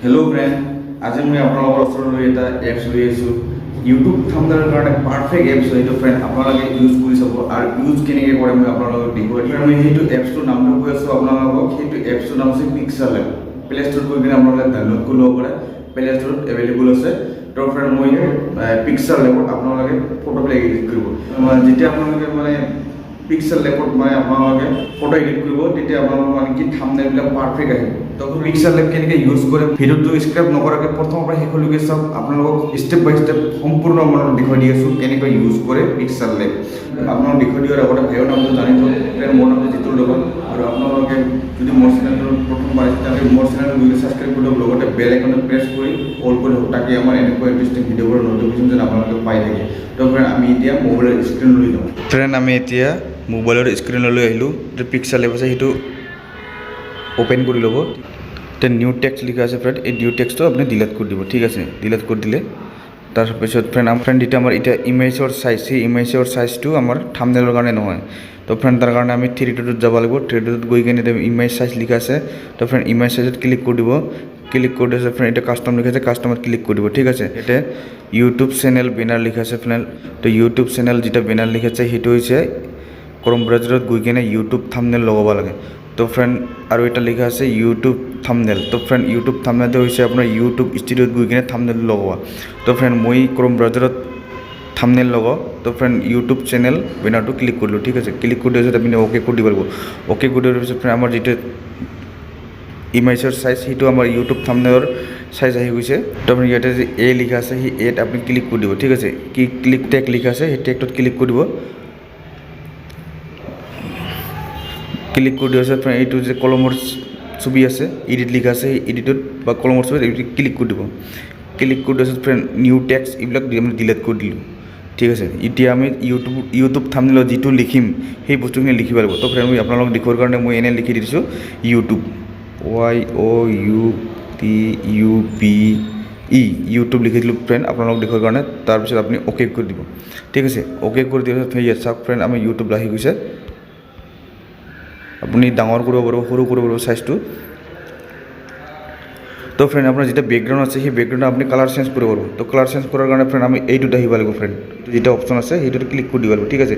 Hello friend, आज मैं आपलोगोर ओसरत एटा apps লৈ আছো ইউটিউব থাম্বনেলৰ কাৰণে পাৰফেক্ট এপ্স এইটো ফ্ৰেন্ড আপোনালোকে ইউজ কৰি চাব আৰু ইউজ কেনেকৈ কৰে মই আপোনালোকক দেখুৱাই দিম। আমি সেইটো এপ্সটোৰ নামটো কৈ আছো আপোনালোকক। সেইটো এপ্সটোৰ নাম হৈছে পিক্সেল এপ। প্লে ষ্ট'ৰত গৈ কিনে আপোনালোকে ডাউনলোড কৰি ল'ব পাৰে। প্লে ষ্ট'ৰত এভেইলেবল আছে। তো ফ্ৰেন্ড মই পিক্সেল এপত আপোনালোকে ফটোবিলাক এডিট কৰিব। যেতিয়া আপোনালোকে মানে পিক্সেল এপত মানে আপোনালোকে ফটো এডিট কৰিব তেতিয়া আপোনালোকৰ মানে কি থাম্বনেলবিলাক পাৰফেক্ট আহিব। তো পিক্সেল এপ কেনেকৈ ইউজ কৰে ভিডিঅ'টো স্ক্ৰাইব নকৰাকৈ প্ৰথমৰ পৰা শেষলৈকে চাওক। আপোনালোকক ষ্টেপ বাই ষ্টেপ সম্পূৰ্ণ মানে দেখুৱাই দি আছোঁ কেনেকৈ ইউজ কৰে পিক্সেল এপ। আপোনালোক দেখুৱাই দিয়াৰ আগতে ভাইৰ নামটো জানি থওক। মোৰ নামটো জিতুৰ লগত। আৰু আপোনালোকে যদি মোৰ চেনেলটো প্ৰথমবাৰ তেতিয়াহ'লে মোৰ চেনেলটো ছাবস্ক্ৰাইব কৰি লওক, লগতে বেল আইকনত প্ৰেছ কৰি অল কৰি লওক তাকে আমাৰ এনেকুৱা ইণ্টাৰেষ্টিং ভিডিঅ'বোৰৰ নটিফিকেশ্যন যেন আপোনালোকে পাই থাকে। তো ফ্ৰেণ্ড আমি এতিয়া মোবাইলৰ স্ক্ৰীন লৈ যাওঁ। ফ্ৰেণ্ড আমি এতিয়া মোবাইলৰ স্ক্ৰীনলৈ আহিলোঁ। যে পিক্সেল এপ আছে সেইটো ওপেন কৰি ল'ব। এতিয়া নিউ টেক্সট লিখা আছে ফ্ৰেণ্ড, এই নিউ টেক্সটটো আপুনি ডিলিট কৰি দিব। ঠিক আছে, ডিলিট কৰি দিলে তাৰপিছত ফ্ৰেণ্ড এতিয়া আমাৰ এতিয়া ইমেজৰ চাইজ, সেই ইমেজৰ চাইজটো আমাৰ থাম্বনেলৰ কাৰণে নহয়। তো ফ্ৰেণ্ড তাৰ কাৰণে আমি 3D যাব লাগিব। 3D গৈ কিনে ইমেজ চাইজ লিখা আছে। তো ফ্ৰেণ্ড ইমেজ চাইজত ক্লিক কৰি দিব। ক্লিক কৰি দিছে ফ্ৰেণ্ড, এতিয়া কাষ্টম লিখা আছে, কাষ্টমত ক্লিক কৰি দিব। ঠিক আছে, এতিয়া ইউটিউব চেনেল বেনাৰ লিখা আছে ফ্ৰেণ্ড। তো ইউটিউব চেনেল যেটা বেনাৰ লিখা আছে সেইটো হৈছে ক্ৰম ব্ৰাউজাৰত গৈ কিনে ইউটিউব থাম্বনেল লগাব লাগে। তো ফ্ৰেণ্ড আৰু এটা লিখা আছে ইউটিউব থাম্বনেল। তো ফ্ৰেণ্ড ইউটিউব থাম্বনেলটো হৈছে আপোনাৰ ইউটিউব ষ্টুডিঅ'ত গৈ কিনে থাম্বনেল লগোৱা। তো ফ্ৰেণ্ড মই ক্ৰম ব্ৰাউজাৰত থাম্বনেল লগাওঁ। তো ফ্ৰেণ্ড ইউটিউব চেনেল বেনাৰটো ক্লিক কৰিলোঁ। ঠিক আছে, ক্লিক কৰি দিয়াৰ পিছত আপুনি অ'কে কৰি দিব লাগিব। অ'কে কৰি দিয়াৰ পিছত ফ্ৰেণ্ড আমাৰ যিটো ইমেজৰ চাইজ সেইটো আমাৰ ইউটিউব থাম্বনেলৰ চাইজ আহি গৈছে। তো আপুনি ইয়াতে যে এ লিখা আছে সেই এত আপুনি ক্লিক কৰি দিব। ঠিক আছে, কি ক্লিক টেগ লিখা আছে সেই টেগটোত ক্লিক কৰি দিব। ক্লিক কৰি দিয়াৰ পিছত এইটো যে কলমৰ ছবি আছে এডিট লিখা আছে সেই এডিটত বা কলমৰ ছবিত এইটো ক্লিক কৰি দিব। ক্লিক কৰি দিয়াৰ পিছত ফ্ৰেণ্ড নিউ টেক্সট এইবিলাক আমি ডিলিট কৰি দিলোঁ। ঠিক আছে, এতিয়া আমি ইউটিউব থাম্বনেলত যিটো লিখিম সেই বস্তুখিনি লিখিব লাগিব। তো ফ্ৰেণ্ড মই আপোনালোকক দেখুৱাৰ কাৰণে মই এনে লিখি দিছোঁ ইউটিউব YOUTUBE ইউটিউব লিখি দিলোঁ ফ্ৰেণ্ড আপোনালোকক দেখুৱাৰ কাৰণে। তাৰপিছত আপুনি অ'কে কৰি দিব। ঠিক আছে, অ'কে কৰি দিয়াৰ পিছত ইয়াত চাওক ফ্ৰেণ্ড আমাৰ ইউটিউব আহি গৈছে। আপুনি ডাঙৰ কৰিব পাৰিব, সৰু কৰিব পাৰিব চাইজটো। তো ফ্ৰেণ্ড আপোনাৰ যেতিয়া বেকগ্ৰাউণ্ড আছে সেই বেকগ্ৰাউণ্ডত আপুনি কালাৰ চেঞ্জ কৰিব পাৰিব। তো কালাৰ চেঞ্জ কৰাৰ কাৰণে ফ্ৰেণ্ড আমি এইটোত আহিব লাগিব ফ্ৰেণ্ড, যিটো অপশ্যন আছে সেইটোত ক্লিক কৰি দিব লাগিব। ঠিক আছে,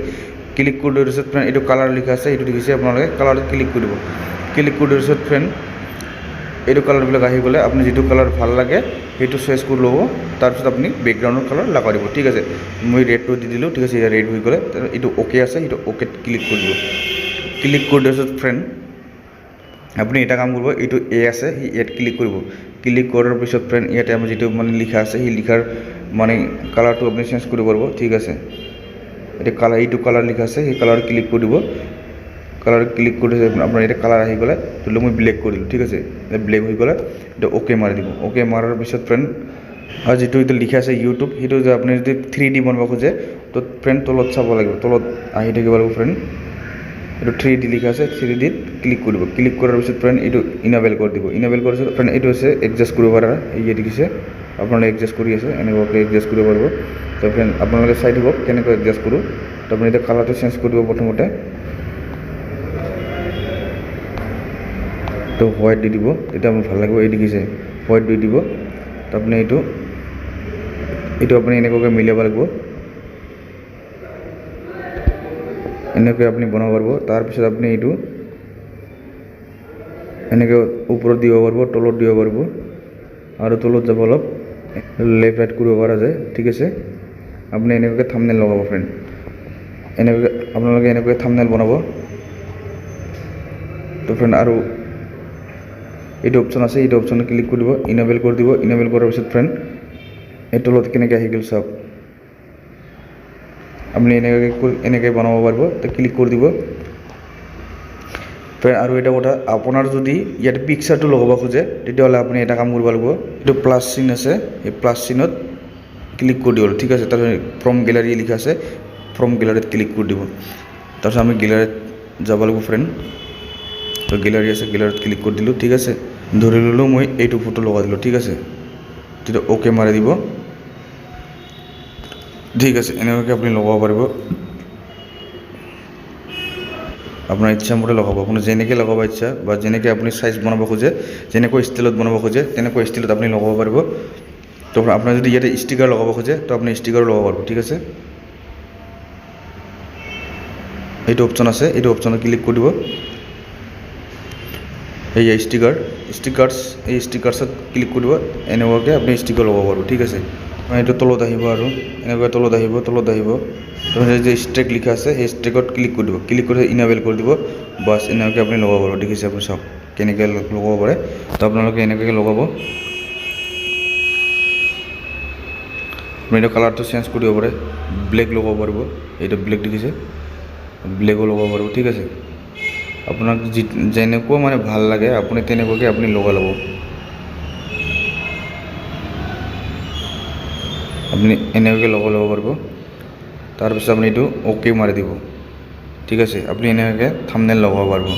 ক্লিক কৰি দিয়াৰ পিছত ফ্ৰেণ্ড এইটো কালাৰ লিখা আছে এইটো দেখিছে আপোনালোকে কালাৰত ক্লিক কৰি দিব। ক্লিক কৰি দিয়াৰ পিছত ফ্ৰেণ্ড এইটো কালাৰবিলাক আহি গ'লে আপুনি যিটো কালাৰ ভাল লাগে সেইটো চইচ কৰি ল'ব। তাৰপিছত আপুনি বেকগ্ৰাউণ্ডৰ কালাৰ লগাই দিব। ঠিক আছে, মই ৰেডটো দি দিলোঁ। ঠিক আছে, এতিয়া ৰেড হৈ গ'লে এইটো অ'কে আছে সেইটো অ'কেত ক্লিক কৰি দিব। ক্লিক কৰি দিয়াৰ পিছত ফ্ৰেণ্ড আপুনি এটা কাম কৰিব, এইটো এ আছে সেই এত ক্লিক কৰিব। ক্লিক কৰাৰ পিছত ফ্ৰেণ্ড ইয়াতে আমি যিটো মানে লিখা আছে সেই লিখাৰ মানে কালাৰটো আপুনি চেঞ্জ কৰিব পাৰিব। ঠিক আছে, এতিয়া কালাৰ এইটো কালাৰ লিখা আছে সেই কালাৰ ক্লিক কৰি দিব। কালাৰ ক্লিক কৰি আপোনাৰ এতিয়া কালাৰ আহি গ'লে ধৰি লওক মই ব্লেক কৰি দিলোঁ। ঠিক আছে, ব্লেক হৈ গ'লে এতিয়া অ'কে মাৰি দিব। অ'কে মাৰাৰ পিছত ফ্ৰেণ্ড আৰু যিটো এতিয়া লিখা আছে ইউটিউব সেইটো যে আপুনি যদি 3D বনাব খোজে তো ফ্ৰেণ্ড তলত চাব লাগিব, তলত আহি থাকিব লাগিব ফ্ৰেণ্ড। এইটো 3D লিখা আছে 3Dত ক্লিক কৰিব। ক্লিক কৰাৰ পিছত ফ্ৰেণ্ড এইটো ইনেবল কৰি দিব। ইনেবল কৰাৰ পিছত ফ্ৰেণ্ড এইটো আছে এডজাষ্ট কৰিব পৰা এই দেখিছে আপোনালোকে এডজাষ্ট কৰি আছে এনেকুৱাকৈ এডজাষ্ট কৰিব পাৰিব। তো ফ্ৰেণ্ড আপোনালোকে চাই দিব কেনেকৈ এডজাষ্ট কৰোঁ। তো আপুনি এতিয়া কালাৰটো চেঞ্জ কৰিব প্ৰথমতে। তো হোৱাইট দি দিব, এতিয়া মোৰ ভাল লাগিব। এই দেখিছে হোৱাইট দি দিব। তো আপুনি এইটো আপুনি এনেকুৱাকৈ মিলাব লাগিব। এনেকৈ আপুনি বনাব পাৰিব। তাৰপিছত আপুনি এইটো এনেকৈ ওপৰত দিব পাৰিব, তলত দিব পাৰিব আৰু তলত যাব অলপ লেফ্ট ৰাইট কৰিব পৰা যায়। ঠিক আছে, আপুনি এনেকুৱাকৈ থাম্বনেল লগাব ফ্ৰেণ্ড। এনেকুৱাকৈ আপোনালোকে এনেকৈ থাম্বনেল বনাব। তো ফ্ৰেণ্ড আৰু এইটো অপশ্যন আছে এইটো অপশ্যনত ক্লিক কৰি দিব, ইনেবল কৰি দিব। ইনেবল কৰাৰ পিছত ফ্ৰেণ্ড এই তলত কেনেকৈ আহি গ'ল চাওক। আপুনি এনেকৈ বনাব পাৰিব। তো ক্লিক কৰি দিব ফ্ৰেণ্ড। আৰু এটা কথা, আপোনাৰ যদি ইয়াতে পিকচাৰটো লগাব খোজে তেতিয়াহ'লে আপুনি এটা কাম কৰিব লাগিব, এইটো প্লাছ চিন আছে এই প্লাছ চিনত ক্লিক কৰি দিব। ঠিক আছে, তাৰপিছত ফ্ৰম গেলাৰী লিখা আছে ফ্ৰম গেলাৰীত ক্লিক কৰি দিব। তাৰপিছত আমি গেলাৰীত যাব লাগিব ফ্ৰেণ্ড। তো গেলাৰী আছে গেলাৰীত ক্লিক কৰি দিলোঁ। ঠিক আছে, ধৰি ল'লোঁ মই এইটো ফটো লগাই দিলোঁ। ঠিক আছে, তেতিয়া অ'কে মাৰি দিব। ঠিক আছে, এনেকুৱাকৈ আপুনি লগাব পাৰিব। আপোনাৰ ইচ্ছা মতে লগাব, আপুনি যেনেকৈ লগাব ইচ্ছা বা যেনেকৈ আপুনি চাইজ বনাব খোজে, যেনেকৈ ষ্টাইলত বনাব খোজে তেনেকুৱা ষ্টাইলত আপুনি লগাব পাৰিব। তো আপোনাৰ যদি ইয়াতে ষ্টিকাৰ লগাব খোজে তো আপুনি ষ্টিকাৰো লগাব পাৰিব, ঠিক আছে। এইটো অপশ্যন আছে, এইটো অপশ্যনত ক্লিক কৰি দিব। এই ষ্টিকাৰ্ছ এই ষ্টিকাৰ্ছত ক্লিক কৰি দিব। এনেকুৱাকৈ আপুনি ষ্টিকাৰ লগাব পাৰিব, ঠিক আছে। এইটো তলত আহিব আৰু এনেকৈ তলত আহিব তো যে ষ্ট্ৰেক লিখা আছে সেই ষ্ট্ৰেকত ক্লিক কৰি দিব, ক্লিক কৰি ইনেবল কৰি দিব। বাছ এনেকৈ আপুনি লগাব পাৰিব, দেখিছে আপুনি চাওক কেনেকৈ লগাব পাৰে। তো আপোনালোকে এনেকৈ লগাব। আপুনি এইটো কালাৰটো চেঞ্জ কৰি দিব পাৰে, ব্লেক লগাব পাৰিব। এইটো ব্লেক দেখিছে, ব্লেকো লগাব পাৰিব, ঠিক আছে। আপোনাক যেনেকুৱা মানে ভাল লাগে আপুনি তেনেকুৱাকৈ আপুনি লগাই ল'ব। আপুনি এনেকুৱাকৈ লগাই ল'ব পাৰিব। তাৰপিছত আপুনি এইটো অ'কে মাৰি দিব, ঠিক আছে। আপুনি এনেকুৱাকৈ থাম্বনেইল লগাব পাৰিব,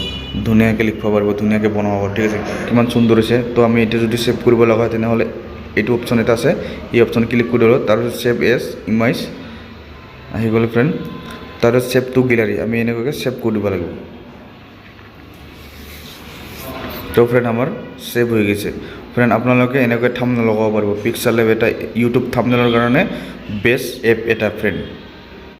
ধুনীয়াকৈ লিখিব পাৰিব, ধুনীয়াকৈ বনাব পাৰিব, ঠিক আছে। কিমান সুন্দৰ হৈছে। তো আমি এতিয়া যদি ছেভ কৰিব লগা হয় তেনেহ'লে এইটো অপশ্যন এটা আছে, এই অপশ্যন ক্লিক কৰি দিলোঁ। তাৰপিছত ছেভ এজ ইমেজ আহি গ'ল ফ্ৰেণ্ড। তাৰপিছত ছেভ টু গেলাৰী আমি এনেকুৱাকৈ ছেভ কৰি দিব লাগিব। তো ফ্ৰেণ্ড আমাৰ ছেভ হৈ গৈছে। ফ্ৰেণ্ড আপোনালোকে এনেকৈ থাম্বনেইল লগাব পাৰিব। পিক্সেল লেব এটা ইউটিউব থাম্বনেইলৰ কাৰণে বেষ্ট এপ এটা ফ্ৰেণ্ড।